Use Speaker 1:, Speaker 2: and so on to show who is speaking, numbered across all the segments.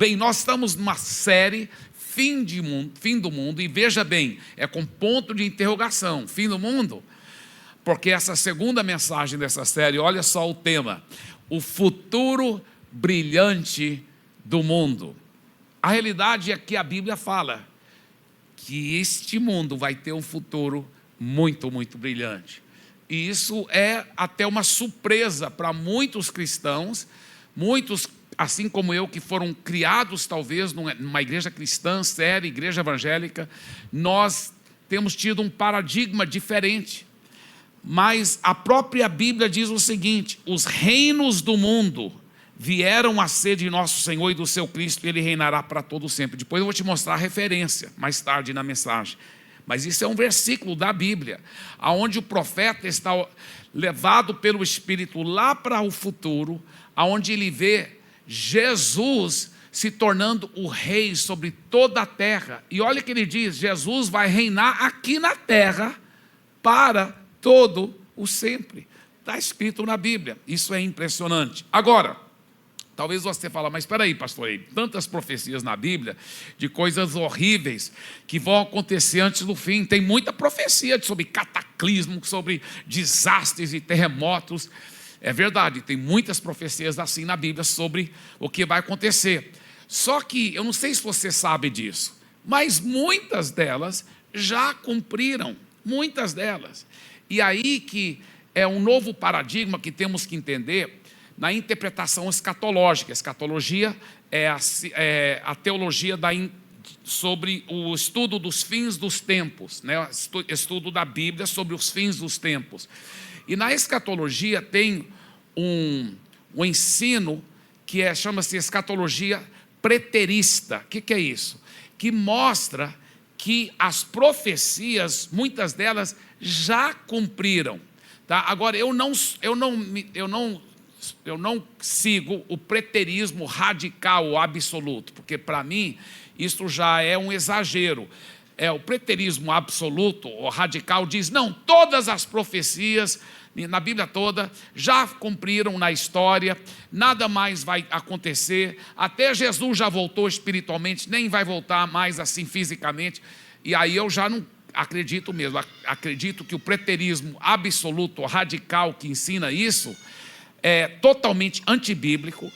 Speaker 1: Bem, nós estamos numa série fim do mundo, e veja bem, é com ponto de interrogação, fim do mundo, porque essa segunda mensagem dessa série, olha só o tema: o futuro brilhante do mundo. A realidade é que a Bíblia fala que este mundo vai ter um futuro muito, muito brilhante. E isso é até uma surpresa para muitos cristãos, muitos, assim como eu, que foram criados talvez numa igreja cristã, séria, igreja evangélica. Nós temos tido um paradigma diferente. Mas a própria Bíblia diz o seguinte: os reinos do mundo vieram a ser de nosso Senhor e do seu Cristo, e Ele reinará para todo sempre. Depois eu vou te mostrar a referência, mais tarde na mensagem. Mas isso é um versículo da Bíblia, onde o profeta está levado pelo Espírito lá para o futuro, onde ele vê Jesus se tornando o rei sobre toda a terra. E olha o que ele diz: Jesus vai reinar aqui na terra para todo o sempre. Está escrito na Bíblia. Isso é impressionante. Agora, talvez você fale, mas espera aí, pastor, tantas profecias na Bíblia de coisas horríveis que vão acontecer antes do fim. Tem muita profecia sobre cataclismo, sobre desastres e terremotos. É verdade, tem muitas profecias assim na Bíblia sobre o que vai acontecer. Só que, eu não sei se você sabe disso, mas muitas delas já cumpriram, muitas delas. E aí que é um novo paradigma que temos que entender na interpretação escatológica. Escatologia é a teologia sobre o estudo dos fins dos tempos, né? Estudo da Bíblia sobre os fins dos tempos. E na escatologia tem um ensino que chama-se escatologia preterista. O que é isso? Que mostra que as profecias, muitas delas, já cumpriram. Tá? Agora, eu não sigo o preterismo radical ou absoluto, porque para mim isso já é um exagero. O preterismo absoluto ou radical diz: não, todas as profecias na Bíblia toda já cumpriram na história, nada mais vai acontecer, até Jesus já voltou espiritualmente, nem vai voltar mais assim fisicamente. E aí eu já não acredito mesmo, acredito que o preterismo absoluto ou radical que ensina isso é totalmente antibíblico,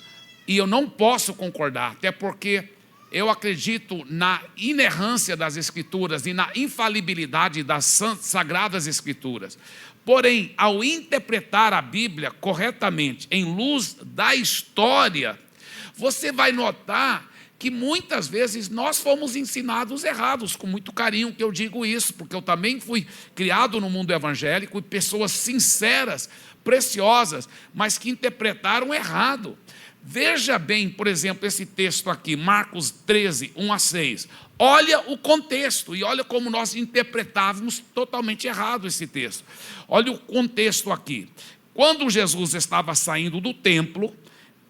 Speaker 1: e eu não posso concordar, até porque eu acredito na inerrância das Escrituras e na infalibilidade das Sagradas Escrituras. Porém, ao interpretar a Bíblia corretamente, em luz da história, você vai notar que muitas vezes nós fomos ensinados errados. Com muito carinho que eu digo isso, porque eu também fui criado no mundo evangélico, e pessoas sinceras, preciosas, mas que interpretaram errado. Veja bem, por exemplo, esse texto aqui, Marcos 13, 1-6. Olha o contexto e olha como nós interpretávamos totalmente errado esse texto. Olha o contexto aqui. Quando Jesus estava saindo do templo,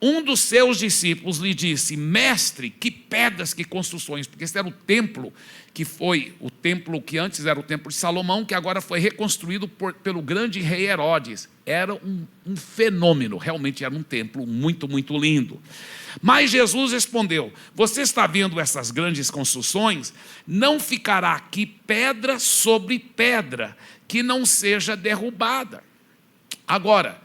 Speaker 1: um dos seus discípulos lhe disse: mestre, que pedras, que construções, porque esse era o templo que foi o templo que antes era o templo de Salomão, que agora foi reconstruído pelo grande rei Herodes. Era um fenômeno, realmente era um templo muito, muito lindo. Mas Jesus respondeu: você está vendo essas grandes construções? Não ficará aqui pedra sobre pedra que não seja derrubada. Agora,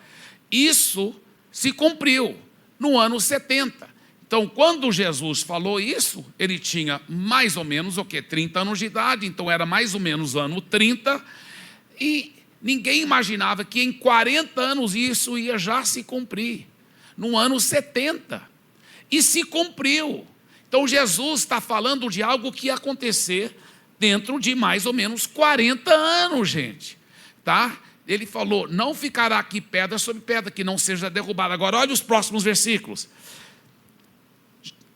Speaker 1: isso se cumpriu no ano 70. Então, quando Jesus falou isso, ele tinha mais ou menos 30 anos de idade, então era mais ou menos ano 30, e ninguém imaginava que em 40 anos isso ia já se cumprir, no ano 70, e se cumpriu. Então Jesus está falando de algo que ia acontecer dentro de mais ou menos 40 anos, gente, tá? Ele falou: não ficará aqui pedra sobre pedra que não seja derrubada. Agora olha os próximos versículos.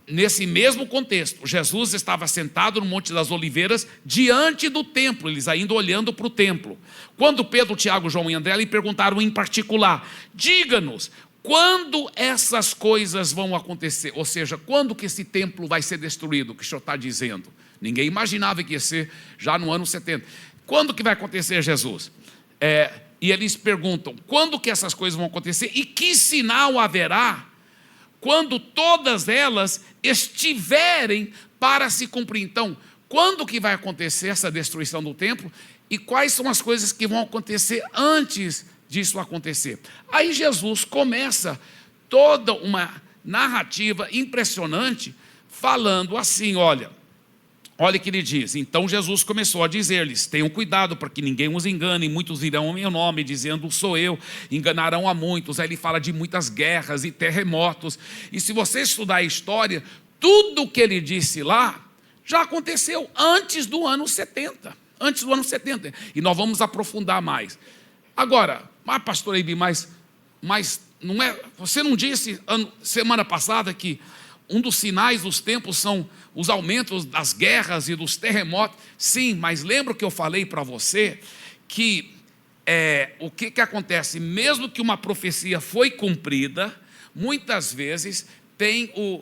Speaker 1: Nesse mesmo contexto, Jesus estava sentado no Monte das Oliveiras, diante do templo, eles ainda olhando para o templo. Quando Pedro, Tiago, João e André lhe perguntaram em particular: diga-nos, quando essas coisas vão acontecer? Ou seja, quando que esse templo vai ser destruído, o que o senhor está dizendo? Ninguém imaginava que ia ser já no ano 70. Quando que vai acontecer, Jesus? E eles perguntam: quando que essas coisas vão acontecer? E que sinal haverá quando todas elas estiverem para se cumprir. Então, quando que vai acontecer essa destruição do templo? E quais são as coisas que vão acontecer antes disso acontecer? Aí Jesus começa toda uma narrativa impressionante, falando assim, olha o que ele diz. Então Jesus começou a dizer-lhes: tenham cuidado para que ninguém os engane, muitos virão em meu nome dizendo sou eu, enganarão a muitos. Aí ele fala de muitas guerras e terremotos, e se você estudar a história, tudo que ele disse lá já aconteceu antes do ano 70, e nós vamos aprofundar mais. Agora, pastor Eibe, mas não é, você não disse semana passada que um dos sinais dos tempos são os aumentos das guerras e dos terremotos? Sim, mas lembra que eu falei para você que o que acontece? Mesmo que uma profecia foi cumprida, muitas vezes tem o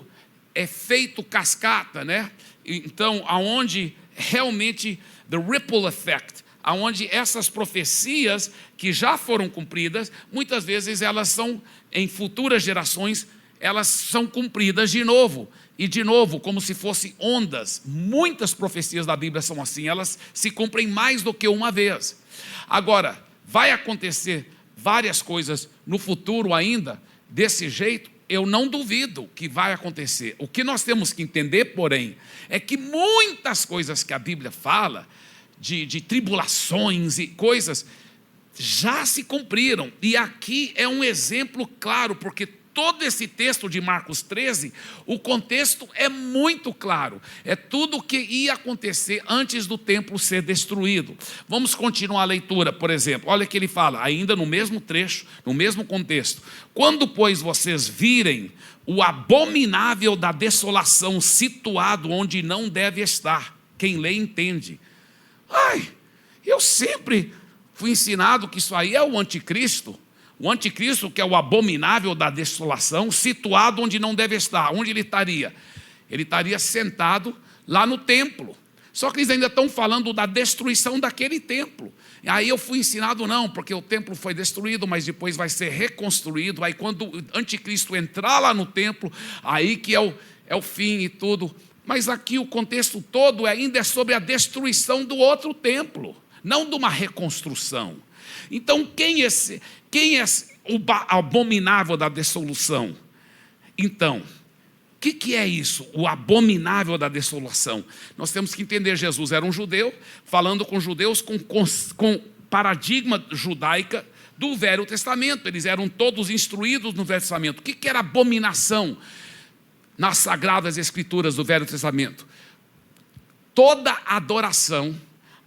Speaker 1: efeito cascata, né? Então, aonde realmente, the ripple effect, aonde essas profecias que já foram cumpridas, muitas vezes elas são, em futuras gerações, elas são cumpridas de novo, e de novo, como se fossem ondas. Muitas profecias da Bíblia são assim, elas se cumprem mais do que uma vez. Agora, vai acontecer várias coisas no futuro ainda, desse jeito, eu não duvido que vai acontecer. O que nós temos que entender, porém, é que muitas coisas que a Bíblia fala, de tribulações e coisas, já se cumpriram. E aqui é um exemplo claro, porque todo esse texto de Marcos 13, o contexto é muito claro. É tudo o que ia acontecer antes do templo ser destruído. Vamos continuar a leitura, por exemplo. Olha que ele fala, ainda no mesmo trecho, no mesmo contexto. Quando, pois, vocês virem o abominável da desolação situado onde não deve estar, quem lê entende. Eu sempre fui ensinado que isso aí é o anticristo. O anticristo, que é o abominável da desolação, situado onde não deve estar. Onde ele estaria? Ele estaria sentado lá no templo. Só que eles ainda estão falando da destruição daquele templo. E aí eu fui ensinado, não, porque o templo foi destruído, mas depois vai ser reconstruído. Aí quando o anticristo entrar lá no templo, aí que é o fim e tudo. Mas aqui o contexto todo ainda é sobre a destruição do outro templo, não de uma reconstrução. Então, quem é o abominável da dissolução? Então, o que é isso? O abominável da desolação. Nós temos que entender, Jesus era um judeu, falando com judeus com paradigma judaica do Velho Testamento. Eles eram todos instruídos no Velho Testamento. O que era abominação nas Sagradas Escrituras do Velho Testamento? Toda adoração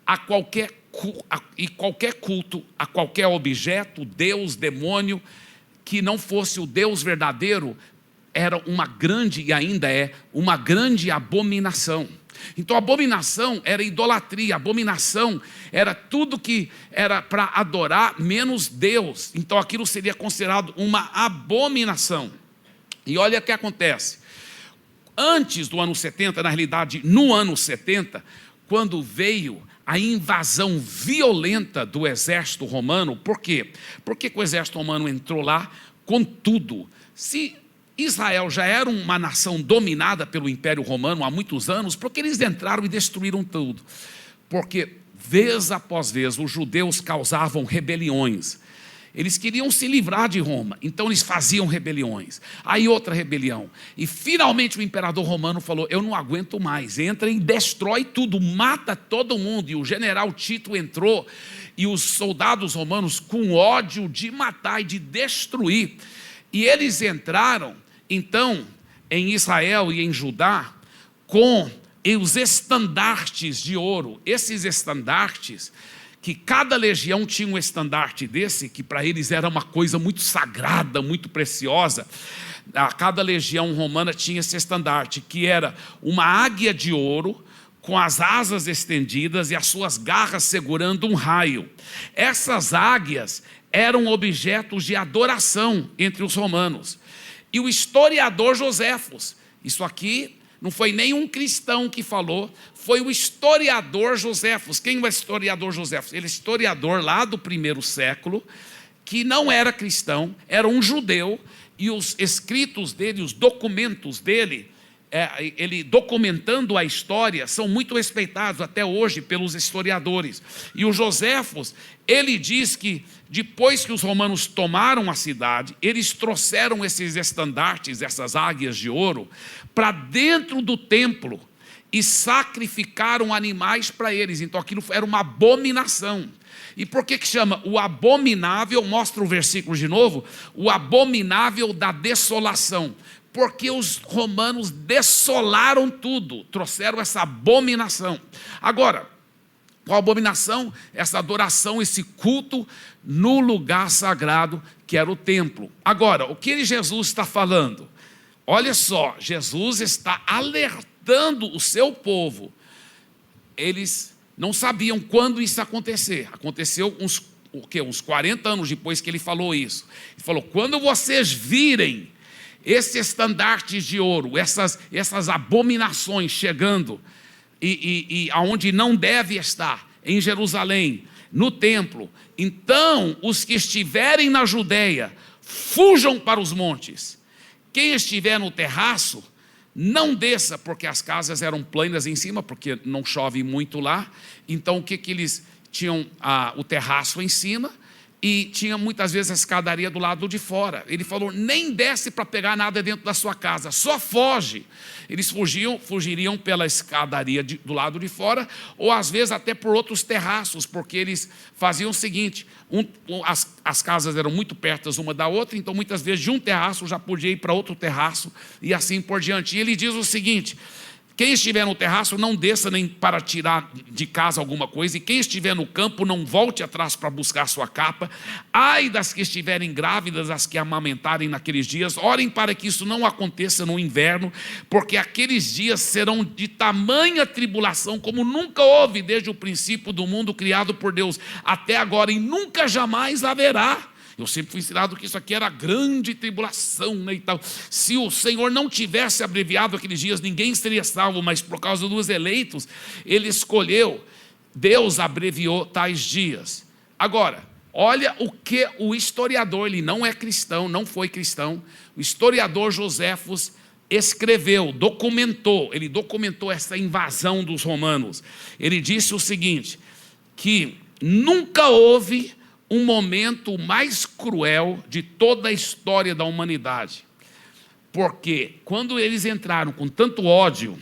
Speaker 1: a qualquer culto, a qualquer objeto, Deus, demônio, que não fosse o Deus verdadeiro, era uma grande, e ainda é, uma grande abominação. Então, abominação era idolatria, abominação era tudo que era para adorar, menos Deus. Então, aquilo seria considerado uma abominação. E olha o que acontece. Antes do ano 70, na realidade, no ano 70, quando veio a invasão violenta do exército romano. Por quê? Por que o exército romano entrou lá com tudo? Se Israel já era uma nação dominada pelo Império Romano há muitos anos, por que eles entraram e destruíram tudo? Porque, vez após vez, os judeus causavam rebeliões. Eles queriam se livrar de Roma, então eles faziam rebeliões. Aí outra rebelião. E finalmente o imperador romano falou, eu não aguento mais, entra e destrói tudo, mata todo mundo. E o general Tito entrou, e os soldados romanos com ódio de matar e de destruir. E eles entraram, então, em Israel e em Judá, com os estandartes de ouro. Esses estandartes, que cada legião tinha um estandarte desse, que para eles era uma coisa muito sagrada, muito preciosa. Cada legião romana tinha esse estandarte, que era uma águia de ouro, com as asas estendidas e as suas garras segurando um raio. Essas águias eram objetos de adoração entre os romanos. E o historiador Joséfos, isso aqui não foi nenhum cristão que falou, foi o historiador Joséfos. Quem é o historiador Joséfos? Ele é historiador lá do 1º século, que não era cristão, era um judeu, e os escritos dele, os documentos dele, ele documentando a história, são muito respeitados até hoje pelos historiadores. E o Joséfos, ele diz que depois que os romanos tomaram a cidade, eles trouxeram esses estandartes, essas águias de ouro, para dentro do templo e sacrificaram animais para eles. Então aquilo era uma abominação. E por que chama o abominável? Mostra o versículo de novo. O abominável da desolação. Porque os romanos desolaram tudo, trouxeram essa abominação. Agora, qual abominação? Essa adoração, esse culto no lugar sagrado que era o templo. Agora, o que Jesus está falando? Olha só, Jesus está alertando o seu povo. Eles não sabiam quando isso ia acontecer. Aconteceu uns 40 anos depois que ele falou isso. Ele falou, quando vocês virem esses estandartes de ouro, essas abominações chegando, e aonde não deve estar, em Jerusalém, no templo, então os que estiverem na Judeia, fujam para os montes. Quem estiver no terraço, não desça, porque as casas eram planas em cima, porque não chove muito lá. Então o que eles tinham? O terraço em cima, e tinha muitas vezes a escadaria do lado de fora. Ele falou, nem desce para pegar nada dentro da sua casa, só foge. Eles fugiriam pela escadaria do lado de fora, ou às vezes até por outros terraços, porque eles faziam o seguinte, as casas eram muito perto uma da outra, então muitas vezes de um terraço já podia ir para outro terraço, e assim por diante. E ele diz o seguinte, quem estiver no terraço não desça nem para tirar de casa alguma coisa, e quem estiver no campo não volte atrás para buscar sua capa. Ai das que estiverem grávidas, as que amamentarem naqueles dias, orem para que isso não aconteça no inverno, porque aqueles dias serão de tamanha tribulação, como nunca houve desde o princípio do mundo criado por Deus, até agora, e nunca jamais haverá. Eu sempre fui ensinado que isso aqui era grande tribulação, né, e tal. Se o Senhor não tivesse abreviado aqueles dias, ninguém seria salvo, mas por causa dos eleitos, Ele escolheu, Deus abreviou tais dias. Agora, olha o que o historiador, ele não é cristão, não foi cristão, o historiador Joséfos escreveu, ele documentou essa invasão dos romanos. Ele disse o seguinte, que nunca houve um momento mais cruel de toda a história da humanidade, porque quando eles entraram com tanto ódio,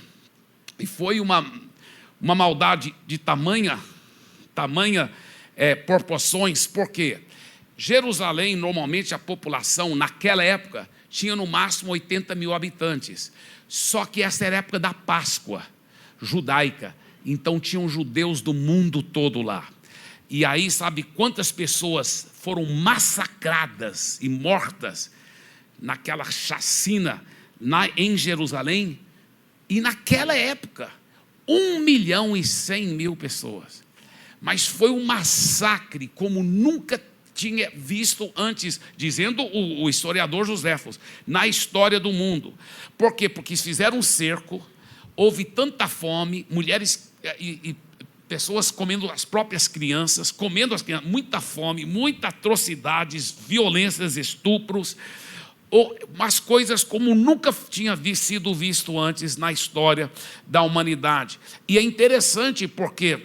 Speaker 1: e foi uma maldade de tamanha proporções, porque Jerusalém, normalmente a população naquela época tinha no máximo 80 mil habitantes, só que essa era a época da Páscoa judaica, então tinham judeus do mundo todo lá. E aí, sabe quantas pessoas foram massacradas e mortas naquela chacina em Jerusalém? E naquela época, 1.100.000 pessoas. Mas foi um massacre como nunca tinha visto antes, dizendo o historiador Joséfos, na história do mundo. Por quê? Porque fizeram um cerco, houve tanta fome, mulheres e pessoas comendo as próprias crianças, muita fome, muitas atrocidades, violências, estupros, umas coisas como nunca tinha sido visto antes na história da humanidade. E é interessante porque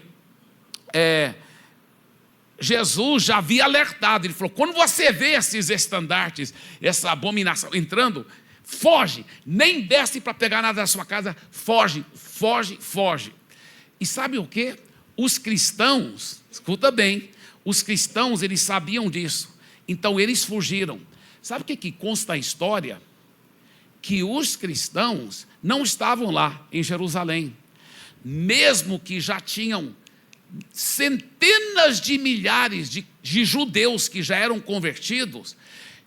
Speaker 1: Jesus já havia alertado, ele falou, quando você vê esses estandartes, essa abominação entrando, foge, nem desce para pegar nada da sua casa, foge. E sabe o quê? Os cristãos, escuta bem, os cristãos, eles sabiam disso, então eles fugiram. Sabe o que consta a história? Que os cristãos não estavam lá em Jerusalém, mesmo que já tinham centenas de milhares de judeus que já eram convertidos,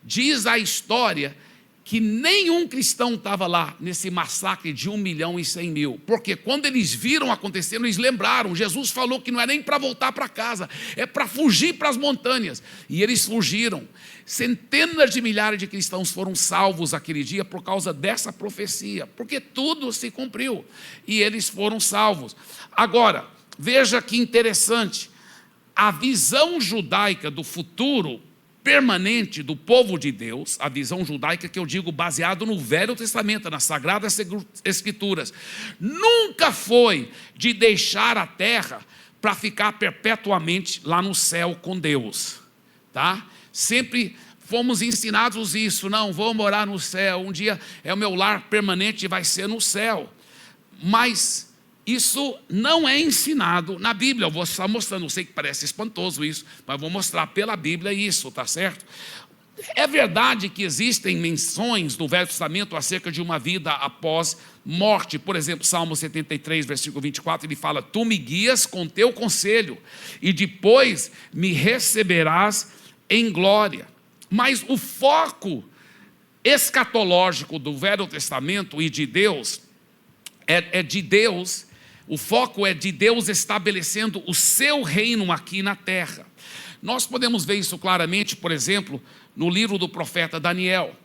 Speaker 1: diz a história que nenhum cristão estava lá nesse massacre de 1.100.000, porque quando eles viram acontecendo, eles lembraram, Jesus falou que não é nem para voltar para casa, é para fugir para as montanhas, e eles fugiram. Centenas de milhares de cristãos foram salvos aquele dia por causa dessa profecia, porque tudo se cumpriu, e eles foram salvos. Agora, veja que interessante, a visão judaica do futuro permanente do povo de Deus, a visão judaica que eu digo baseado no Velho Testamento, nas Sagradas Escrituras, nunca foi de deixar a terra para ficar perpetuamente lá no céu com Deus, tá? Sempre fomos ensinados isso, não, vou morar no céu, um dia o meu lar permanente vai ser no céu, mas isso não é ensinado na Bíblia. Eu vou estar mostrando, eu sei que parece espantoso isso, mas vou mostrar pela Bíblia isso, tá certo? É verdade que existem menções no Velho Testamento acerca de uma vida após morte. Por exemplo, Salmo 73, versículo 24, ele fala: tu me guias com teu conselho, e depois me receberás em glória. Mas o foco escatológico do Velho Testamento e de Deus, é de Deus. O foco é de Deus estabelecendo o seu reino aqui na terra. Nós podemos ver isso claramente, por exemplo, no livro do profeta Daniel.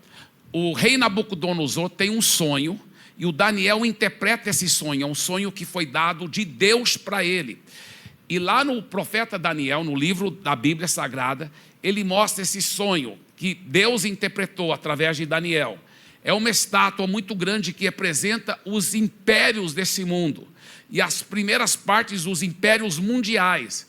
Speaker 1: O rei Nabucodonosor tem um sonho, e o Daniel interpreta esse sonho. É um sonho que foi dado de Deus para ele. E lá no profeta Daniel, no livro da Bíblia Sagrada, ele mostra esse sonho que Deus interpretou através de Daniel. É uma estátua muito grande que representa os impérios desse mundo. E as primeiras partes dos impérios mundiais.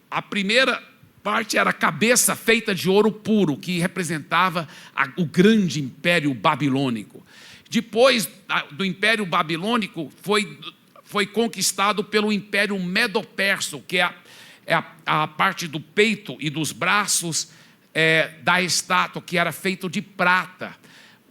Speaker 1: A primeira parte era a cabeça feita de ouro puro, que representava o grande império babilônico. Depois do império babilônico, foi conquistado pelo império medo-persa, que é a parte do peito e dos braços da estátua, que era feito de prata.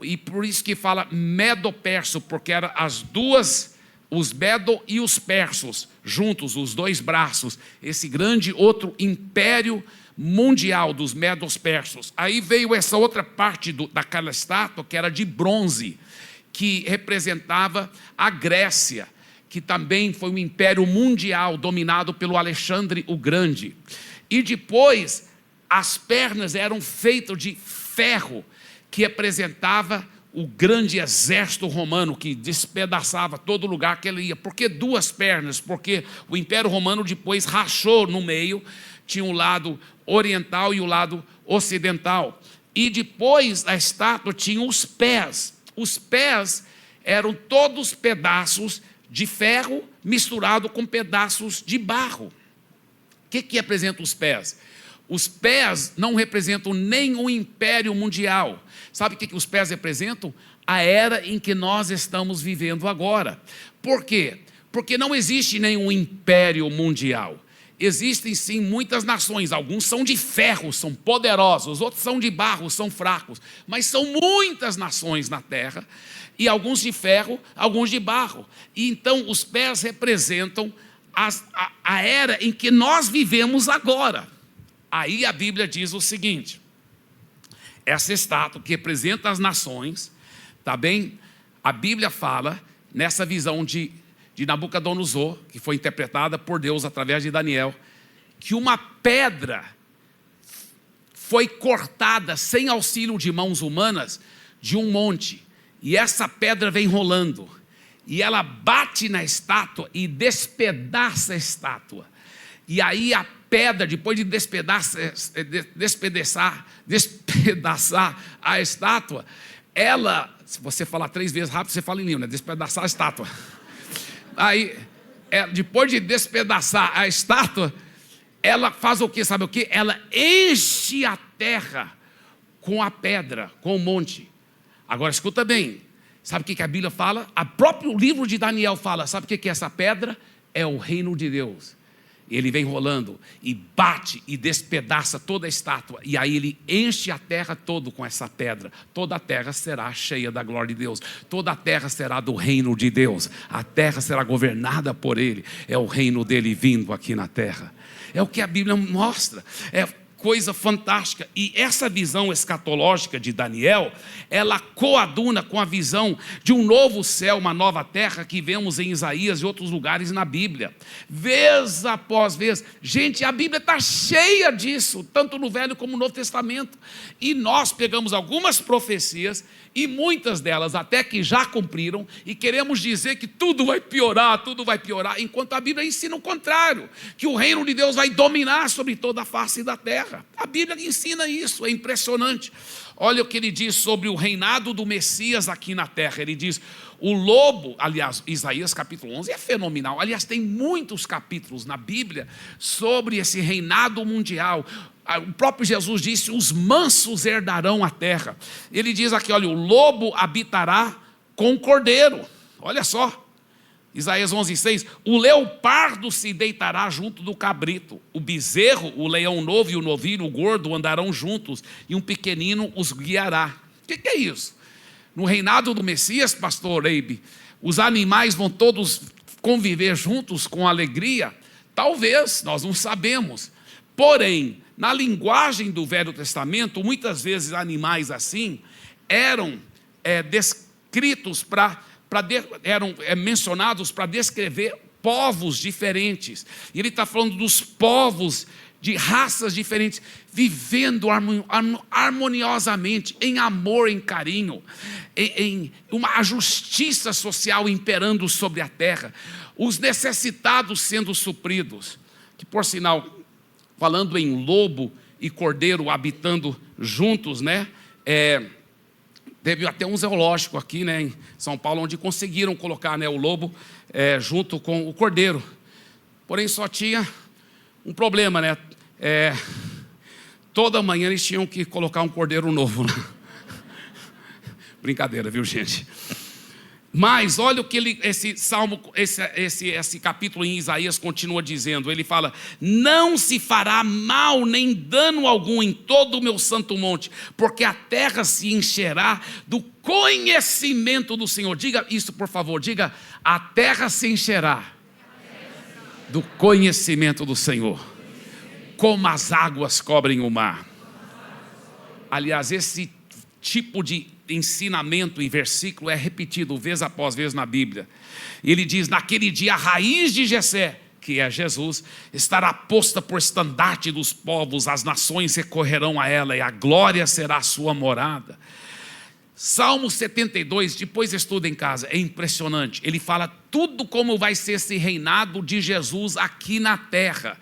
Speaker 1: E por isso que fala medo-perso, porque eram as duas, os medo e os persos, juntos, os dois braços, esse grande outro império mundial dos medos persos. Aí veio essa outra parte daquela estátua, que era de bronze, que representava a Grécia, que também foi um império mundial dominado pelo Alexandre o Grande. E depois, as pernas eram feitas de ferro, que representava o grande exército romano, que despedaçava todo lugar que ele ia. Por que duas pernas? Porque o Império Romano depois rachou no meio, tinha um lado oriental e o lado ocidental. E depois a estátua tinha os pés. Os pés eram todos pedaços de ferro misturado com pedaços de barro. O que representa os pés? Os pés não representam nem o império mundial. Sabe o que os pés representam? A era em que nós estamos vivendo agora. Por quê? Porque não existe nenhum império mundial. Existem sim muitas nações, alguns são de ferro, são poderosos, outros são de barro, são fracos, mas são muitas nações na terra, e alguns de ferro, alguns de barro. E então os pés representam a era em que nós vivemos agora. Aí a Bíblia diz o seguinte: essa estátua que representa as nações, tá bem? A Bíblia fala, nessa visão de Nabucodonosor, que foi interpretada por Deus através de Daniel, que uma pedra foi cortada sem auxílio de mãos humanas de um monte, e essa pedra vem rolando, e ela bate na estátua e despedaça a estátua. E aí a pedra, depois de despedaçar a estátua, ela, se você falar 3 vezes rápido, você fala em língua, né? Despedaçar a estátua. Aí, depois de despedaçar a estátua, ela faz o que? Sabe o que? Ela enche a terra com a pedra, com o monte. Agora escuta bem, sabe o que a Bíblia fala? O próprio livro de Daniel fala, sabe o que é essa pedra? É o reino de Deus. Ele vem rolando e bate e despedaça toda a estátua, e aí ele enche a terra toda com essa pedra. Toda a terra será cheia da glória de Deus, toda a terra será do reino de Deus, a terra será governada por ele, é o reino dele vindo aqui na terra. É o que a Bíblia mostra, é coisa fantástica. E essa visão escatológica de Daniel, ela coaduna com a visão de um novo céu, uma nova terra, que vemos em Isaías e outros lugares na Bíblia, vez após vez. Gente, a Bíblia está cheia disso, tanto no Velho como no Novo Testamento, e nós pegamos algumas profecias, e muitas delas até que já cumpriram, e queremos dizer que tudo vai piorar, enquanto a Bíblia ensina o contrário, que o reino de Deus vai dominar sobre toda a face da terra. terra. A Bíblia ensina isso, é impressionante. Olha o que ele diz sobre o reinado do Messias aqui na terra. Ele diz, o lobo, aliás, Isaías capítulo 11 é fenomenal. Aliás, tem muitos capítulos na Bíblia sobre esse reinado mundial. O próprio Jesus disse, os mansos herdarão a terra. Ele diz aqui, olha, o lobo habitará com o cordeiro. Olha só. Isaías 11:6, o leopardo se deitará junto do cabrito, o bezerro, o leão novo e o novilho, o gordo andarão juntos, e um pequenino os guiará. O que é isso? No reinado do Messias, pastor Eibe, os animais vão todos conviver juntos com alegria? Talvez, nós não sabemos. Porém, na linguagem do Velho Testamento, muitas vezes animais assim eram descritos eram mencionados para descrever povos diferentes. E ele está falando dos povos de raças diferentes, vivendo harmoniosamente, em amor, em carinho, em a justiça social imperando sobre a terra, os necessitados sendo supridos. Que, por sinal, falando em lobo e cordeiro habitando juntos, né? Teve até um zoológico aqui, né, em São Paulo, onde conseguiram colocar, né, o lobo junto com o cordeiro. Porém, só tinha um problema, né? Toda manhã eles tinham que colocar um cordeiro novo. Né? Brincadeira, viu, gente? Mas olha o que esse salmo, esse capítulo em Isaías continua dizendo. Ele fala, não se fará mal nem dano algum em todo o meu santo monte, porque a terra se encherá do conhecimento do Senhor. Diga isso, por favor, diga, a terra se encherá do conhecimento do Senhor, como as águas cobrem o mar. Aliás, esse tipo de ensinamento em versículo é repetido vez após vez na Bíblia. Ele diz, naquele dia a raiz de Jessé, que é Jesus, estará posta por estandarte dos povos, as nações recorrerão a ela e a glória será a sua morada. Salmo 72, depois estuda em casa, é impressionante. Ele fala tudo como vai ser esse reinado de Jesus aqui na terra.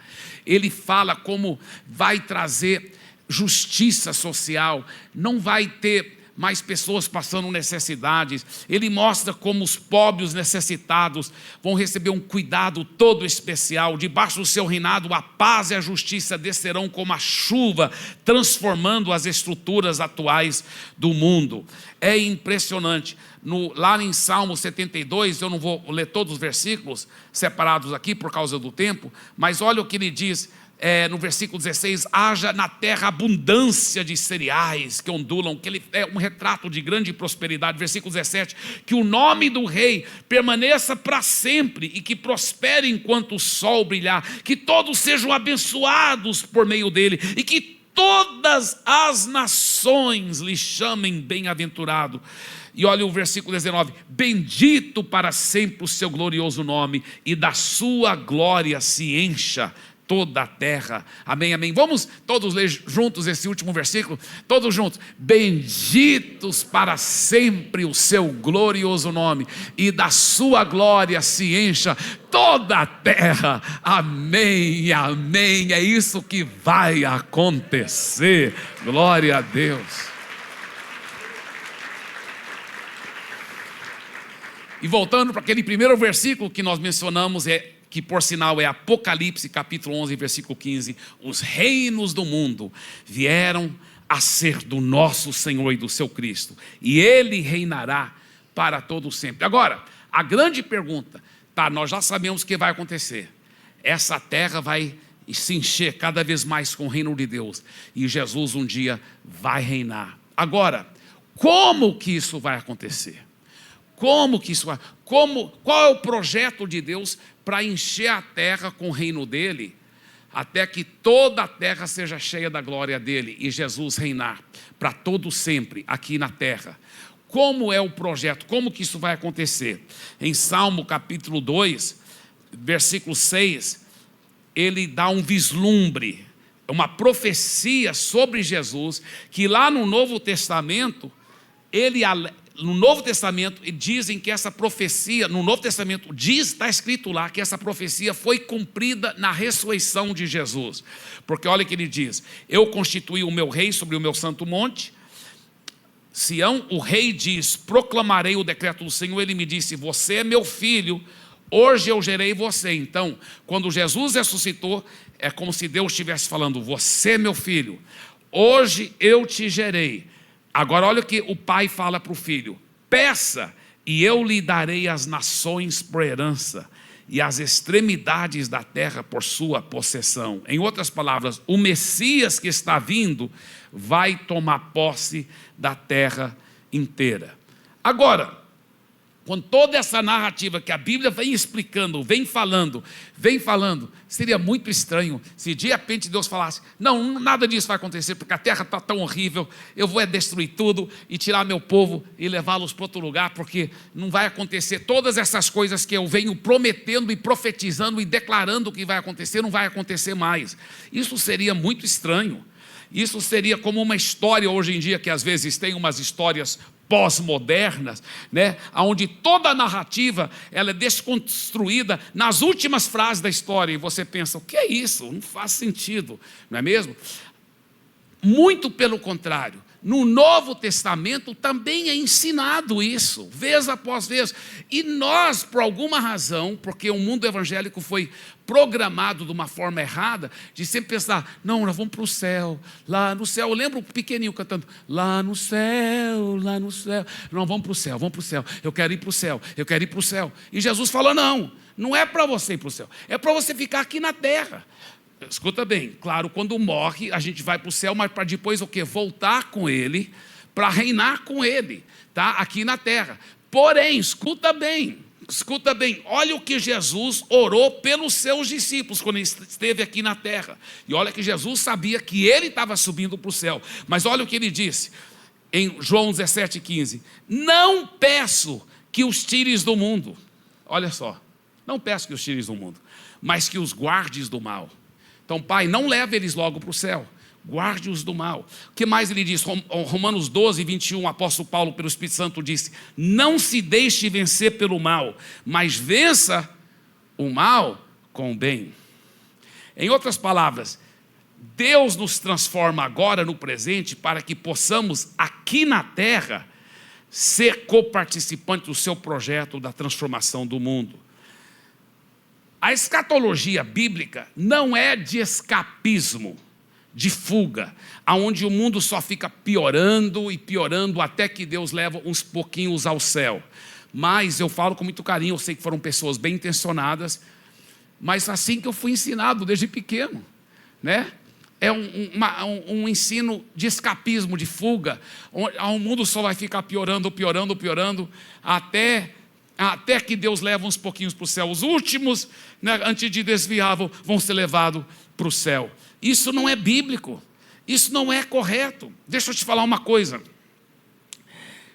Speaker 1: Ele fala como vai trazer justiça social, não vai ter mais pessoas passando necessidades. Ele mostra como os pobres necessitados vão receber um cuidado todo especial. Debaixo do seu reinado, a paz e a justiça descerão como a chuva, transformando as estruturas atuais do mundo. É impressionante. Lá em Salmo 72, eu não vou ler todos os versículos separados aqui por causa do tempo, mas olha o que ele diz. No versículo 16, haja na terra abundância de cereais que ondulam, que ele é um retrato de grande prosperidade. Versículo 17, que o nome do rei permaneça para sempre e que prospere enquanto o sol brilhar, que todos sejam abençoados por meio dele e que todas as nações lhe chamem bem-aventurado. E olha o versículo 19, bendito para sempre o seu glorioso nome e da sua glória se encha toda a terra. Amém, amém. Vamos todos ler juntos esse último versículo? Todos juntos. Benditos para sempre o seu glorioso nome, e da sua glória se encha toda a terra. Amém, amém. É isso que vai acontecer. Glória a Deus. E voltando para aquele primeiro versículo que nós mencionamos, que por sinal é Apocalipse capítulo 11, versículo 15, os reinos do mundo vieram a ser do nosso Senhor e do seu Cristo, e Ele reinará para todo sempre. Agora, a grande pergunta, nós já sabemos o que vai acontecer, essa terra vai se encher cada vez mais com o reino de Deus, e Jesus um dia vai reinar. Agora, como que isso vai acontecer? Como que isso vai? Qual é o projeto de Deus para encher a terra com o reino dele, até que toda a terra seja cheia da glória dele e Jesus reinar para todo sempre aqui na terra? Como é o projeto? Como que isso vai acontecer? Em Salmo capítulo 2, versículo 6, ele dá um vislumbre, uma profecia sobre Jesus, que lá no Novo Testamento, no Novo Testamento, dizem que essa profecia, no Novo Testamento, está escrito lá que essa profecia foi cumprida na ressurreição de Jesus. Porque olha o que ele diz: eu constituí o meu rei sobre o meu santo monte, Sião. O rei diz: proclamarei o decreto do Senhor. Ele me disse: você é meu filho, hoje eu gerei você. Então, quando Jesus ressuscitou, é como se Deus estivesse falando: você é meu filho, hoje eu te gerei. Agora olha o que o pai fala para o filho: peça e eu lhe darei as nações por herança e as extremidades da terra por sua possessão. Em outras palavras, o Messias que está vindo vai tomar posse da terra inteira. Agora, com toda essa narrativa que a Bíblia vem explicando, vem falando, seria muito estranho se de repente Deus falasse: não, nada disso vai acontecer, porque a terra está tão horrível, eu vou destruir tudo e tirar meu povo e levá-los para outro lugar, porque não vai acontecer. Todas essas coisas que eu venho prometendo e profetizando e declarando que vai acontecer, não vai acontecer mais. Isso seria muito estranho. Isso seria como uma história hoje em dia, que às vezes tem umas histórias pós-modernas, né, onde toda a narrativa ela é desconstruída nas últimas frases da história, e você pensa: o que é isso? Não faz sentido, não é mesmo? Muito pelo contrário, no Novo Testamento também é ensinado isso, vez após vez. E nós, por alguma razão, porque o mundo evangélico foi programado de uma forma errada, de sempre pensar: não, nós vamos para o céu, lá no céu. Eu lembro o pequenininho cantando: lá no céu, não, vamos para o céu, eu quero ir para o céu, eu quero ir para o céu. E Jesus falou: não, não é para você ir para o céu, é para você ficar aqui na terra. Escuta bem, claro, quando morre a gente vai para o céu, mas para depois o quê? Voltar com Ele, para reinar com Ele, tá? Aqui na terra. Porém, escuta bem, olha o que Jesus orou pelos seus discípulos quando ele esteve aqui na terra. E olha que Jesus sabia que ele estava subindo para o céu, mas olha o que ele disse em João 17,15: não peço que os tires do mundo, olha só, não peço que os tires do mundo, mas que os guardes do mal. Então, Pai, não leve eles logo para o céu, guarde-os do mal. O que mais ele diz? Romanos 12:21, o apóstolo Paulo, pelo Espírito Santo, disse: não se deixe vencer pelo mal, mas vença o mal com o bem. Em outras palavras, Deus nos transforma agora no presente para que possamos, aqui na terra, ser coparticipantes do seu projeto da transformação do mundo. A escatologia bíblica não é de escapismo, de fuga, aonde o mundo só fica piorando e piorando até que Deus leva uns pouquinhos ao céu. Mas eu falo com muito carinho, eu sei que foram pessoas bem intencionadas, mas assim que eu fui ensinado desde pequeno, né? É um ensino de escapismo, de fuga, onde o mundo só vai ficar piorando, até que Deus leva uns pouquinhos para o céu. Os últimos, né, antes de desviar, vão ser levados para o céu. Isso não é bíblico, isso não é correto. Deixa eu te falar uma coisa.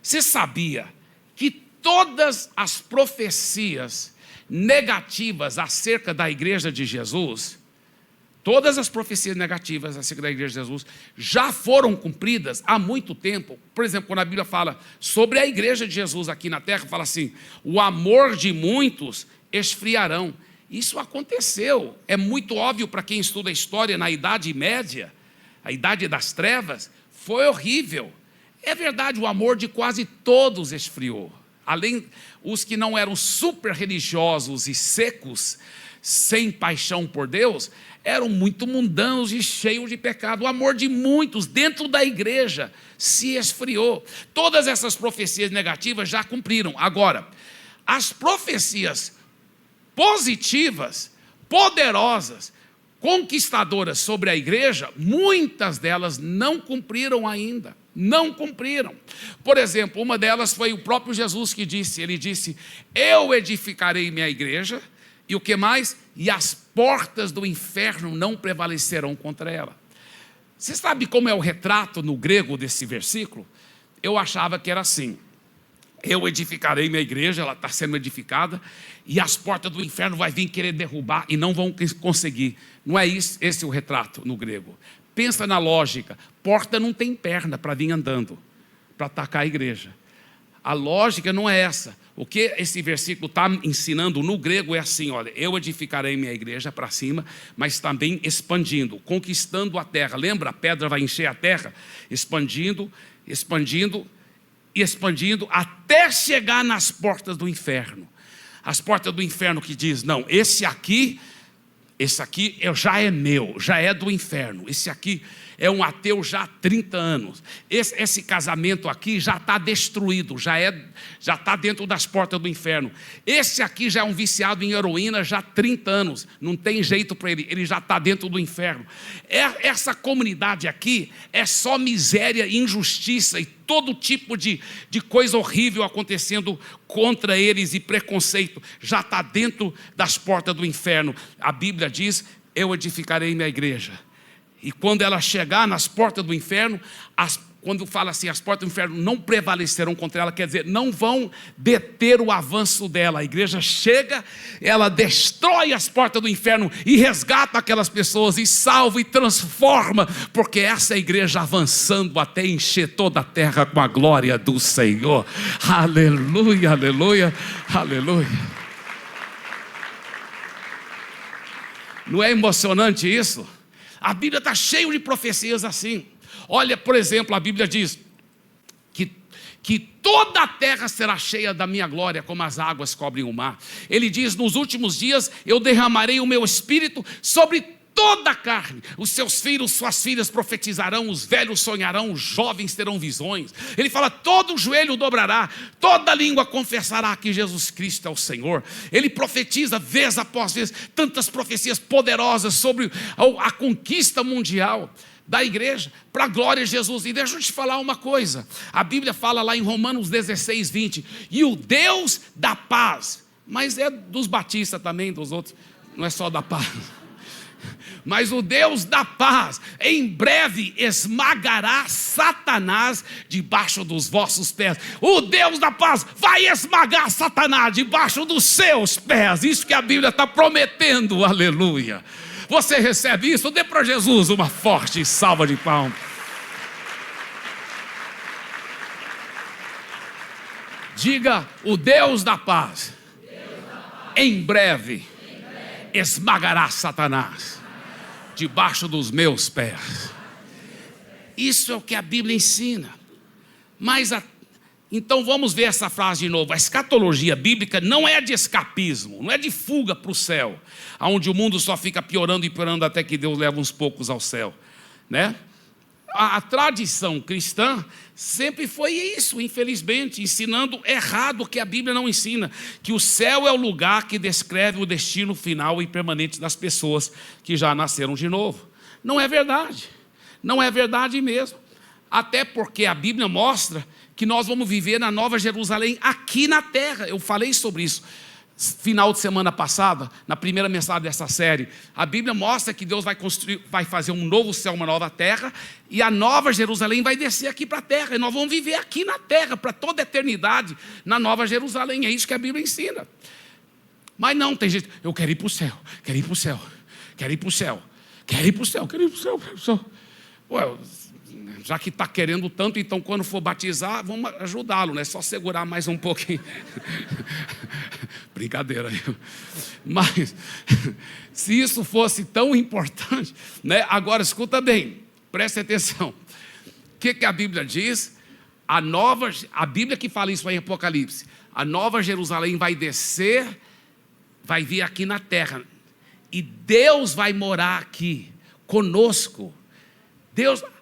Speaker 1: Você sabia que todas as profecias negativas acerca da igreja de Jesus, todas as profecias negativas acerca da igreja de Jesus já foram cumpridas há muito tempo? Por exemplo, quando a Bíblia fala sobre a igreja de Jesus aqui na terra, fala assim: o amor de muitos esfriarão. Isso aconteceu, é muito óbvio para quem estuda a história. Na Idade Média, a Idade das Trevas, foi horrível. É verdade, o amor de quase todos esfriou. Além, os que não eram super religiosos e secos, sem paixão por Deus, eram muito mundanos e cheios de pecado. O amor de muitos dentro da igreja se esfriou. Todas essas profecias negativas já cumpriram. Agora, as profecias positivas, poderosas, conquistadoras sobre a igreja, muitas delas não cumpriram ainda. Não cumpriram. Por exemplo, uma delas foi o próprio Jesus que disse. Ele disse: eu edificarei minha igreja. E o que mais? E as portas do inferno não prevalecerão contra ela. Você sabe como é o retrato no grego desse versículo? Eu achava que era assim: eu edificarei minha igreja, ela está sendo edificada, e as portas do inferno vão vir querer derrubar e não vão conseguir. Não é isso, esse é o retrato no grego. Pensa na lógica: porta não tem perna para vir andando, para atacar a igreja.
Speaker 2: A lógica não é essa. O que esse versículo está ensinando no grego é assim, olha, eu edificarei minha igreja para cima, mas também expandindo, conquistando a terra. Lembra? A pedra vai encher a terra, expandindo, expandindo e expandindo até chegar nas portas do inferno. As portas do inferno que diz, não, esse aqui já é meu, já é do inferno. Esse aqui é um ateu já há 30 anos. Esse casamento aqui já está destruído, já está dentro das portas do inferno. Esse aqui já é um viciado em heroína já há 30 anos. Não tem jeito para ele já está dentro do inferno. Essa comunidade aqui é só miséria, injustiça e todo tipo de coisa horrível acontecendo contra eles e preconceito. Já está dentro das portas do inferno. A Bíblia diz, eu edificarei minha igreja. E quando ela chegar nas portas do inferno, quando fala assim, as portas do inferno não prevalecerão contra ela, quer dizer, não vão deter o avanço dela. A igreja chega, ela destrói as portas do inferno e resgata aquelas pessoas e salva e transforma, porque essa é a igreja avançando até encher toda a terra com a glória do Senhor. Aleluia, aleluia, aleluia. Não é emocionante isso? A Bíblia está cheia de profecias assim. Olha, por exemplo, a Bíblia diz que toda a terra será cheia da minha glória, como as águas cobrem o mar. Ele diz, nos últimos dias eu derramarei o meu espírito sobre toda a carne. Os seus filhos, suas filhas profetizarão, os velhos sonharão, os jovens terão visões. Ele fala, todo joelho dobrará, toda língua confessará que Jesus Cristo é o Senhor. Ele profetiza vez após vez, tantas profecias poderosas sobre a conquista mundial da igreja, para a glória de Jesus. E deixa eu te falar uma coisa, a Bíblia fala lá em Romanos 16, 20, e o Deus da paz, mas é dos batistas também, dos outros, não é só da paz. Mas o Deus da paz em breve esmagará Satanás debaixo dos vossos pés. O Deus da paz vai esmagar Satanás debaixo dos seus pés. Isso que a Bíblia está prometendo, aleluia. Você recebe isso? Dê para Jesus uma forte salva de palmas. Diga, o Deus da paz, em breve esmagará Satanás debaixo dos meus pés. Isso é o que a Bíblia ensina. Então vamos ver essa frase de novo. A escatologia bíblica não é de escapismo, não é de fuga para o céu, onde o mundo só fica piorando e piorando até que Deus leva uns poucos ao céu, né? A tradição cristã sempre foi isso, infelizmente, ensinando errado o que a Bíblia não ensina, que o céu é o lugar que descreve o destino final e permanente das pessoas que já nasceram de novo. Não é verdade, não é verdade mesmo, até porque a Bíblia mostra que nós vamos viver na Nova Jerusalém aqui na terra. Eu falei sobre isso final de semana passada, na primeira mensagem dessa série. A Bíblia mostra que Deus vai fazer um novo céu, uma nova terra, e a Nova Jerusalém vai descer aqui para a terra, e nós vamos viver aqui na terra, para toda a eternidade, na Nova Jerusalém. É isso que a Bíblia ensina. Mas não, tem gente, eu quero ir para o céu, quero ir para o céu, quero ir para o céu, quero ir para o céu, quero ir para o céu, quero ir para o céu. Ué, já que está querendo tanto, então quando for batizar, vamos ajudá-lo, né? Só segurar mais um pouquinho. Brincadeira. Mas, se isso fosse tão importante, né? Agora escuta bem, preste atenção. O que a Bíblia diz? A Bíblia que fala isso aí em Apocalipse. A Nova Jerusalém vai descer, vai vir aqui na terra. E Deus vai morar aqui, conosco.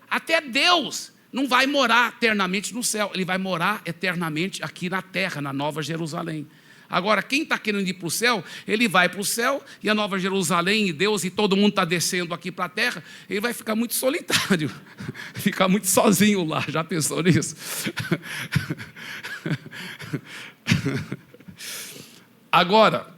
Speaker 2: Até Deus não vai morar eternamente no céu, Ele vai morar eternamente aqui na terra, na Nova Jerusalém. Agora, quem está querendo ir para o céu, ele vai para o céu, e a Nova Jerusalém, e Deus, e todo mundo está descendo aqui para a terra, ele vai ficar muito solitário, ficar muito sozinho lá. Já pensou nisso? Agora,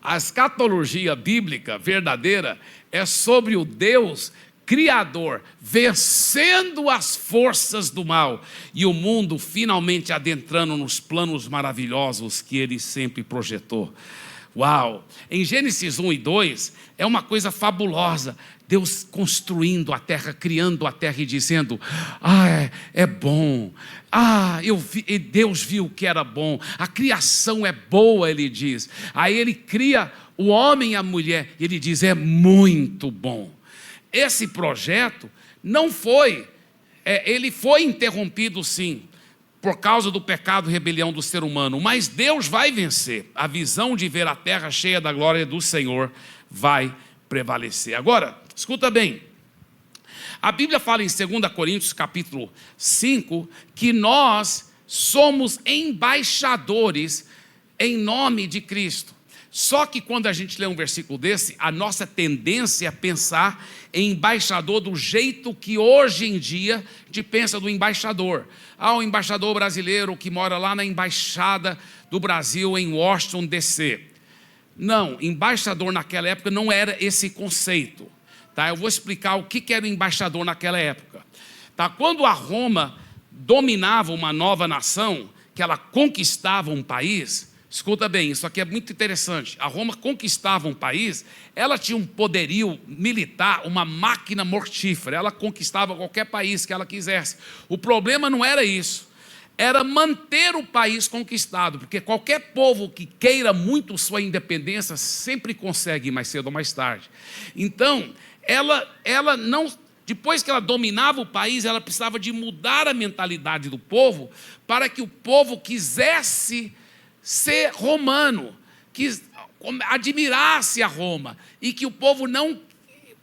Speaker 2: a escatologia bíblica verdadeira é sobre o Deus Criador, vencendo as forças do mal, e o mundo finalmente adentrando nos planos maravilhosos que Ele sempre projetou. Uau! Em Gênesis 1 e 2, é uma coisa fabulosa. Deus construindo a terra, criando a terra e dizendo: é bom. Deus viu que era bom. A criação é boa, ele diz. Aí ele cria o homem e a mulher, e ele diz: é muito bom. Esse projeto não foi, ele foi interrompido sim, por causa do pecado e rebelião do ser humano, mas Deus vai vencer. A visão de ver a terra cheia da glória do Senhor vai prevalecer. Agora, escuta bem, a Bíblia fala em 2 Coríntios capítulo 5, que nós somos embaixadores em nome de Cristo. Só que quando a gente lê um versículo desse, a nossa tendência é pensar em embaixador do jeito que hoje em dia a gente pensa do embaixador. O embaixador brasileiro que mora lá na embaixada do Brasil em Washington, D.C. Não, embaixador naquela época não era esse conceito. Tá? Eu vou explicar o que era o embaixador naquela época. Tá? Quando a Roma dominava uma nova nação, que ela conquistava um país, escuta bem, isso aqui é muito interessante. A Roma conquistava um país, ela tinha um poderio militar, uma máquina mortífera. Ela conquistava qualquer país que ela quisesse. O problema não era isso, era manter o país conquistado, porque qualquer povo que queira muito sua independência sempre consegue mais cedo ou mais tarde. Então, ela não, depois que ela dominava o país, ela precisava de mudar a mentalidade do povo para que o povo quisesse ser romano, que admirasse a Roma e que o povo não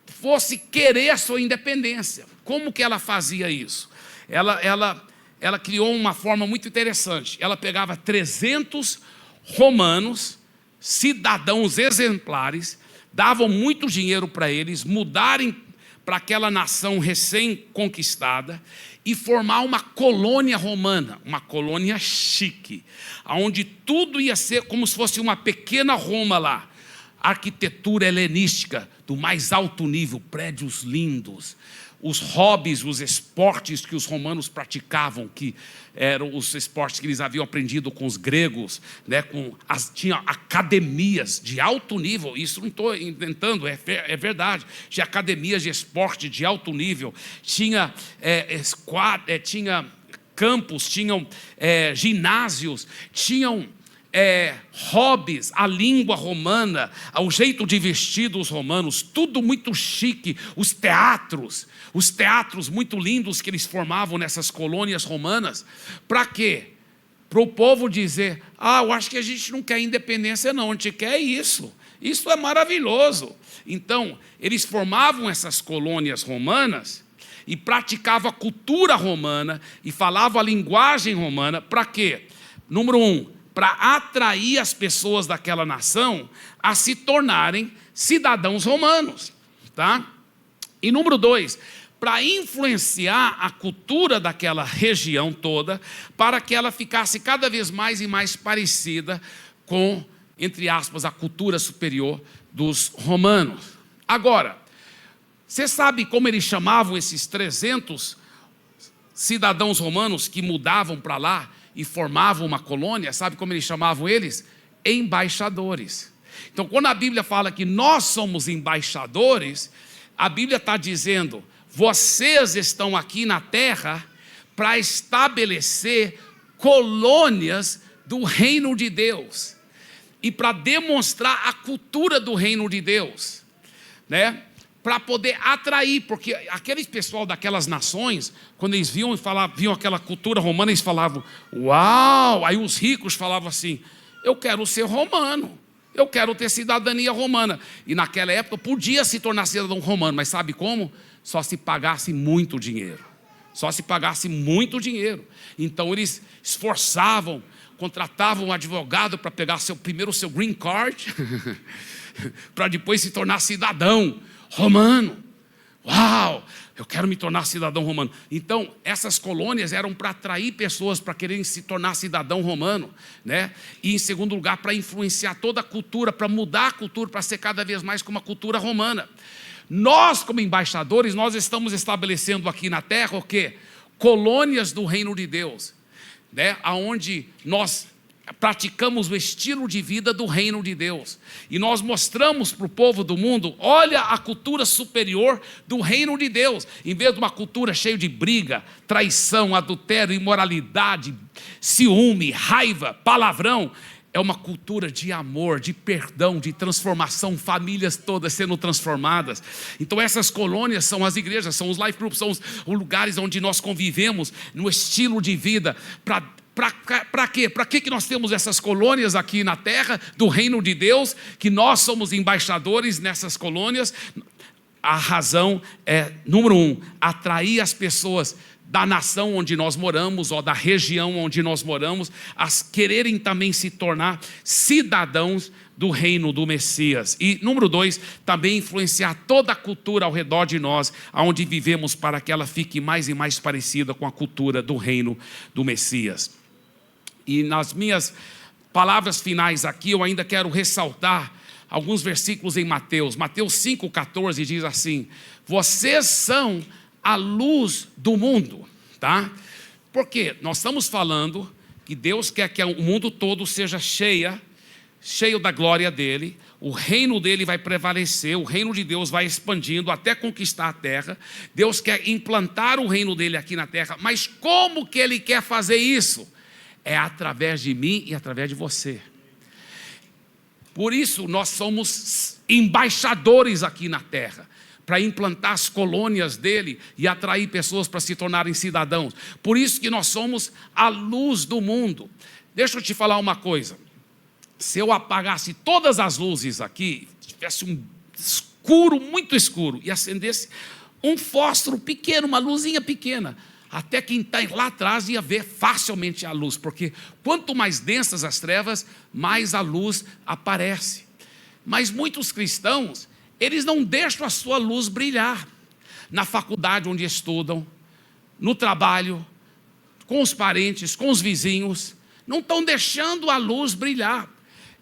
Speaker 2: fosse querer a sua independência. Como que ela fazia isso? Ela criou uma forma muito interessante. Ela pegava 300 romanos, cidadãos exemplares, davam muito dinheiro para eles mudarem para aquela nação recém-conquistada e formar uma colônia romana, uma colônia chique, onde tudo ia ser como se fosse uma pequena Roma lá. Arquitetura helenística do mais alto nível, prédios lindos, os hobbies, os esportes que os romanos praticavam, que eram os esportes que eles haviam aprendido com os gregos, né, tinha academias de alto nível. Isso não estou inventando, é verdade. Tinha academias de esporte de alto nível, tinha campos, tinham ginásios, tinham hobbies, a língua romana, o jeito de vestir dos romanos, tudo muito chique. Os teatros muito lindos que eles formavam nessas colônias romanas. Para quê? Para o povo dizer: eu acho que a gente não quer independência não, a gente quer isso é maravilhoso. Então, eles formavam essas colônias romanas e praticavam a cultura romana e falavam a linguagem romana. Para quê? Número 1, para atrair as pessoas daquela nação a se tornarem cidadãos romanos, tá? E número 2, para influenciar a cultura daquela região toda, para que ela ficasse cada vez mais e mais parecida com, entre aspas, a cultura superior dos romanos. Agora, você sabe como eles chamavam esses 300 cidadãos romanos que mudavam para lá e formavam uma colônia? Sabe como eles chamavam eles? Embaixadores. Então, quando a Bíblia fala que nós somos embaixadores, a Bíblia está dizendo: vocês estão aqui na terra para estabelecer colônias do reino de Deus e para demonstrar a cultura do reino de Deus, né? Para poder atrair, porque aqueles pessoal daquelas nações, quando eles viam aquela cultura romana, eles falavam: uau! Aí os ricos falavam assim: eu quero ser romano, eu quero ter cidadania romana. E naquela época podia se tornar cidadão romano, mas sabe como? Só se pagasse muito dinheiro. Então eles esforçavam, contratavam um advogado para pegar primeiro o seu green card, para depois se tornar cidadão romano. Uau, eu quero me tornar cidadão romano. Então, essas colônias eram para atrair pessoas para quererem se tornar cidadão romano, né? E em segundo lugar, para influenciar toda a cultura, para mudar a cultura, para ser cada vez mais como a cultura romana. Nós, como embaixadores, nós estamos estabelecendo aqui na terra o quê? Colônias do reino de Deus, né? Aonde nós praticamos o estilo de vida do reino de Deus. E nós mostramos para o povo do mundo, olha a cultura superior do reino de Deus. Em vez de uma cultura cheia de briga, traição, adultério, imoralidade, ciúme, raiva, palavrão, é uma cultura de amor, de perdão, de transformação, famílias todas sendo transformadas. Então essas colônias são as igrejas, são os life groups, são os lugares onde nós convivemos no estilo de vida. Para quê? Para que nós temos essas colônias aqui na terra do reino de Deus? Que nós somos embaixadores nessas colônias. A razão é, número 1, atrair as pessoas da nação onde nós moramos, ou da região onde nós moramos, a quererem também se tornar cidadãos do reino do Messias. E número 2, também influenciar toda a cultura ao redor de nós, aonde vivemos, para que ela fique mais e mais parecida com a cultura do reino do Messias. E nas minhas palavras finais aqui, eu ainda quero ressaltar alguns versículos em Mateus. Mateus 5,14 diz assim: vocês são a luz do mundo, tá? Porque nós estamos falando que Deus quer que o mundo todo seja cheio da glória dele, o reino dele vai prevalecer, o reino de Deus vai expandindo até conquistar a terra. Deus quer implantar o reino dele aqui na terra, mas como que ele quer fazer isso? É através de mim e através de você. Por isso nós somos embaixadores aqui na terra, para implantar as colônias dele e atrair pessoas para se tornarem cidadãos. Por isso que nós somos a luz do mundo. Deixa eu te falar uma coisa. Se eu apagasse todas as luzes aqui, tivesse um escuro, muito escuro, e acendesse um fósforo pequeno, uma luzinha pequena, até quem está lá atrás ia ver facilmente a luz, porque quanto mais densas as trevas, mais a luz aparece. Mas muitos cristãos, eles não deixam a sua luz brilhar. Na faculdade onde estudam, no trabalho, com os parentes, com os vizinhos, não estão deixando a luz brilhar.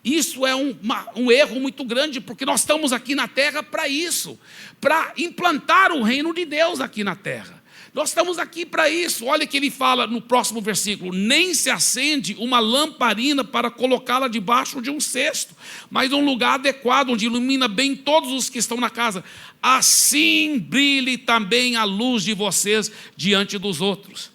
Speaker 2: Isso é um erro muito grande, porque nós estamos aqui na terra para isso, para implantar o reino de Deus aqui na terra. Nós estamos aqui para isso. Olha que ele fala no próximo versículo: nem se acende uma lamparina para colocá-la debaixo de um cesto, mas um lugar adequado, onde ilumina bem todos os que estão na casa. Assim brilhe também a luz de vocês diante dos outros.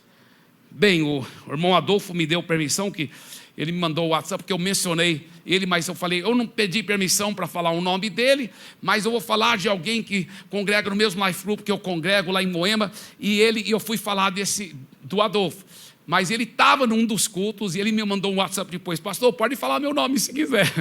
Speaker 2: Bem, o irmão Adolfo me deu permissão, que ele me mandou o WhatsApp, porque eu mencionei ele, mas eu falei, eu não pedi permissão para falar o nome dele, mas eu vou falar de alguém que congrega no mesmo life group que eu congrego lá em Moema, e eu fui falar do Adolfo. Mas ele estava num dos cultos e ele me mandou um WhatsApp depois: pastor, pode falar meu nome se quiser.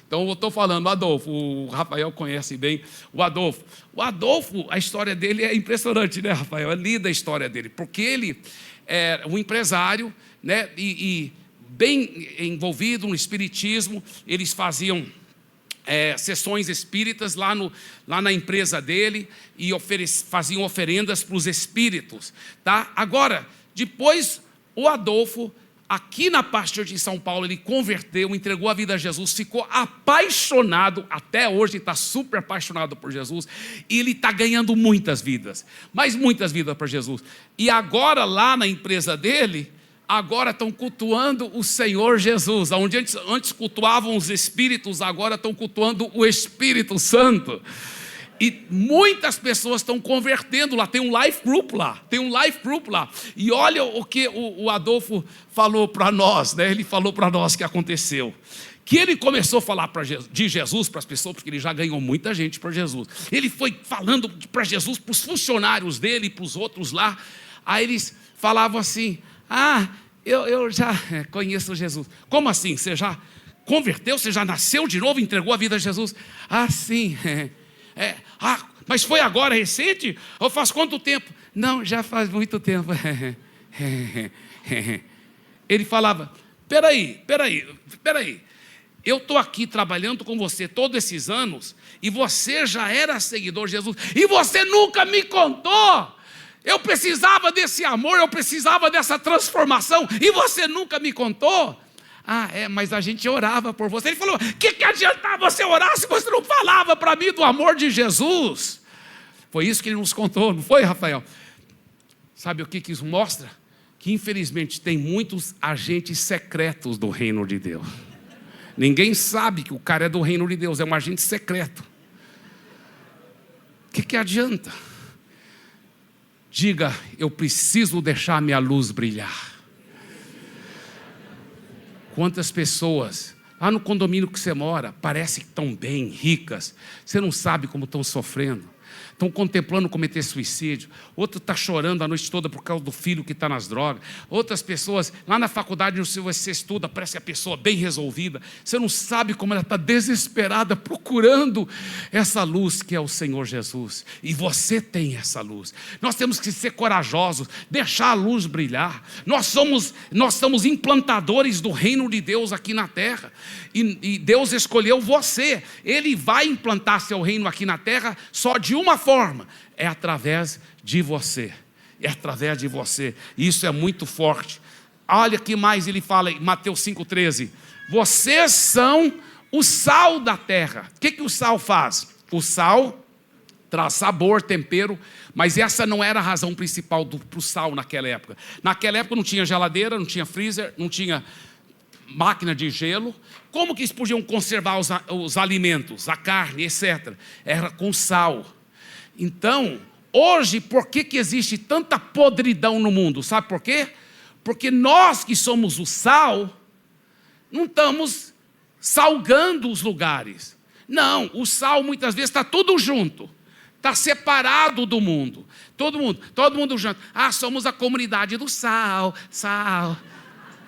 Speaker 2: Então eu estou falando Adolfo. O Rafael conhece bem o Adolfo. O Adolfo, a história dele é impressionante, né, Rafael? É linda a história dele, porque ele é um empresário, né, e bem envolvido no espiritismo. Eles faziam sessões espíritas lá na empresa dele, e faziam oferendas para os espíritos, tá? Agora, depois, o Adolfo, aqui na Pastor de São Paulo, ele converteu, entregou a vida a Jesus, ficou apaixonado, até hoje está super apaixonado por Jesus, e ele está ganhando muitas vidas, mas muitas vidas para Jesus. E agora, lá na empresa dele, agora estão cultuando o Senhor Jesus. Onde antes cultuavam os espíritos, agora estão cultuando o Espírito Santo. E muitas pessoas estão convertendo lá. Tem um life group lá. E olha o que o Adolfo falou para nós, né? Ele falou para nós que aconteceu. Que ele começou a falar de Jesus para as pessoas, porque ele já ganhou muita gente para Jesus. Ele foi falando para Jesus, para os funcionários dele, para os outros lá. Aí eles falavam assim: eu já conheço Jesus. Como assim? Você já converteu? Você já nasceu de novo, entregou a vida a Jesus? Sim. Mas foi agora, recente? Ou faz quanto tempo? Não, já faz muito tempo. Ele falava: peraí. Eu estou aqui trabalhando com você todos esses anos, e você já era seguidor de Jesus, e você nunca me contou. Eu precisava desse amor, eu precisava dessa transformação, e você nunca me contou? Mas a gente orava por você. Ele falou: que adiantava você orar se você não falava para mim do amor de Jesus? Foi isso que ele nos contou, não foi, Rafael? Sabe o que isso mostra? que infelizmente tem muitos agentes secretos do reino de Deus. Ninguém sabe que o cara é do reino de Deus, é um agente secreto. O que adianta? Diga, eu preciso deixar minha luz brilhar. Quantas pessoas, lá no condomínio que você mora, parece que estão bem, ricas, você não sabe como estão sofrendo. Estão contemplando cometer suicídio. Outro está chorando a noite toda por causa do filho que está nas drogas. Outras pessoas, lá na faculdade, você estuda, parece que a pessoa bem resolvida. Você não sabe como ela está desesperada, procurando essa luz que é o Senhor Jesus. E você tem essa luz. Nós temos que ser corajosos, deixar a luz brilhar. Nós somos implantadores do reino de Deus aqui na terra. E Deus escolheu você. Ele vai implantar seu reino aqui na terra só de uma forma, é através de você. É através de você. Isso é muito forte. Olha que mais ele fala em Mateus 5,13. Vocês são o sal da terra. O que o sal faz? O sal traz sabor, tempero, mas essa não era a razão principal para o sal naquela época. Naquela época não tinha geladeira, não tinha freezer, não tinha máquina de gelo. Como que eles podiam conservar os alimentos, a carne, etc? Era com sal. Então, hoje, por que existe tanta podridão no mundo? Sabe por quê? Porque nós que somos o sal, não estamos salgando os lugares. Não, o sal muitas vezes está tudo junto, está separado do mundo. Todo mundo junto. Somos a comunidade do sal.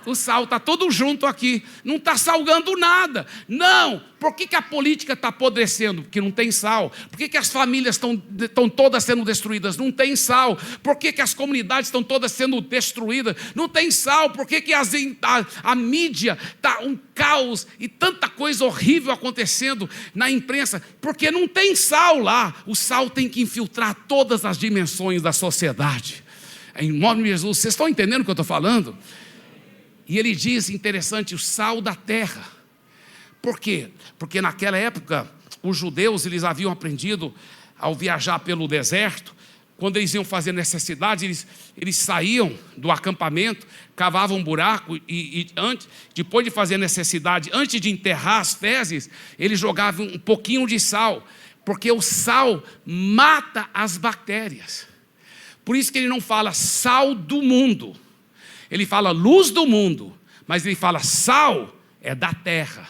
Speaker 2: O sal está todo junto aqui, não está salgando nada. Não, por que a política está apodrecendo? Porque não tem sal. Por que as famílias estão todas sendo destruídas? Não tem sal. Por que as comunidades estão todas sendo destruídas? Não tem sal. Por que a mídia está um caos e tanta coisa horrível acontecendo na imprensa? Porque não tem sal lá. O sal tem que infiltrar todas as dimensões da sociedade. Em nome de Jesus, vocês estão entendendo o que eu estou falando? E ele diz, interessante, o sal da terra. Por quê? Porque naquela época, os judeus, eles haviam aprendido, ao viajar pelo deserto, quando eles iam fazer necessidade, eles saíam do acampamento, cavavam um buraco e depois de fazer necessidade, antes de enterrar as fezes, eles jogavam um pouquinho de sal, porque o sal mata as bactérias. Por isso que ele não fala sal do mundo. Ele fala luz do mundo, mas ele fala sal é da terra.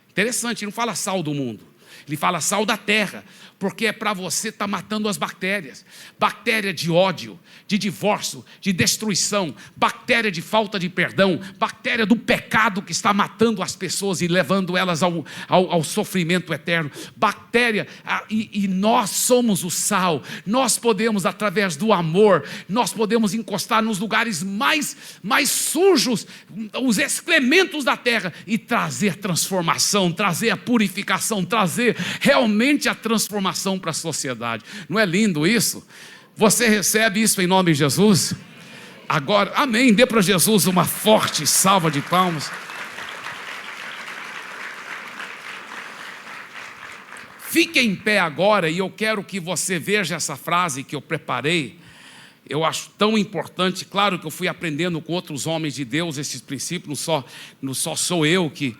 Speaker 2: Interessante, ele não fala sal do mundo. Ele fala sal da terra, porque é para você estar matando as bactérias. Bactéria de ódio, de divórcio, de destruição, bactéria de falta de perdão, bactéria do pecado que está matando as pessoas e levando elas ao sofrimento eterno. Bactéria, e nós somos o sal. Nós podemos, através do amor, nós podemos encostar nos lugares mais sujos, os excrementos da terra, e trazer transformação, trazer a purificação, trazer realmente a transformação para a sociedade. Não é lindo isso? Você recebe isso em nome de Jesus? Agora, amém, dê para Jesus uma forte salva de palmas. Fique em pé agora, e eu quero que você veja essa frase que eu preparei. Eu acho tão importante. Claro que eu fui aprendendo com outros homens de Deus esses princípios, não só sou eu que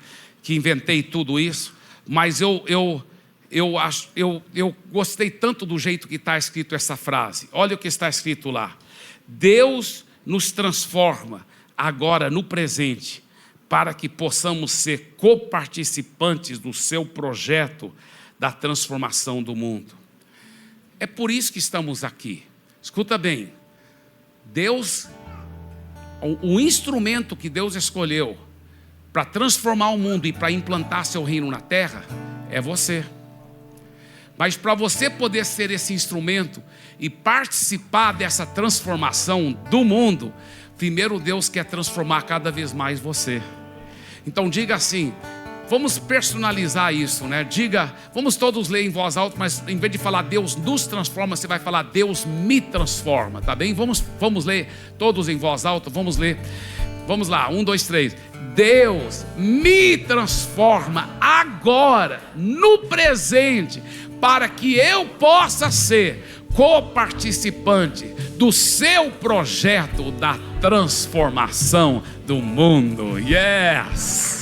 Speaker 2: inventei tudo isso, mas eu gostei tanto do jeito que está escrito essa frase. Olha o que está escrito lá. Deus nos transforma agora no presente, para que possamos ser coparticipantes do seu projeto da transformação do mundo. É por isso que estamos aqui. Escuta bem, Deus, o instrumento que Deus escolheu para transformar o mundo e para implantar seu reino na terra é você. Mas para você poder ser esse instrumento e participar dessa transformação do mundo, primeiro Deus quer transformar cada vez mais você. Então diga assim, vamos personalizar isso, né? Diga, vamos todos ler em voz alta, mas em vez de falar Deus nos transforma, você vai falar Deus me transforma, tá bem? Vamos ler todos em voz alta, vamos ler. Vamos lá, 1, 2, 3. Deus me transforma agora, no presente, para que eu possa ser
Speaker 1: coparticipante do seu projeto da transformação do mundo. Yes!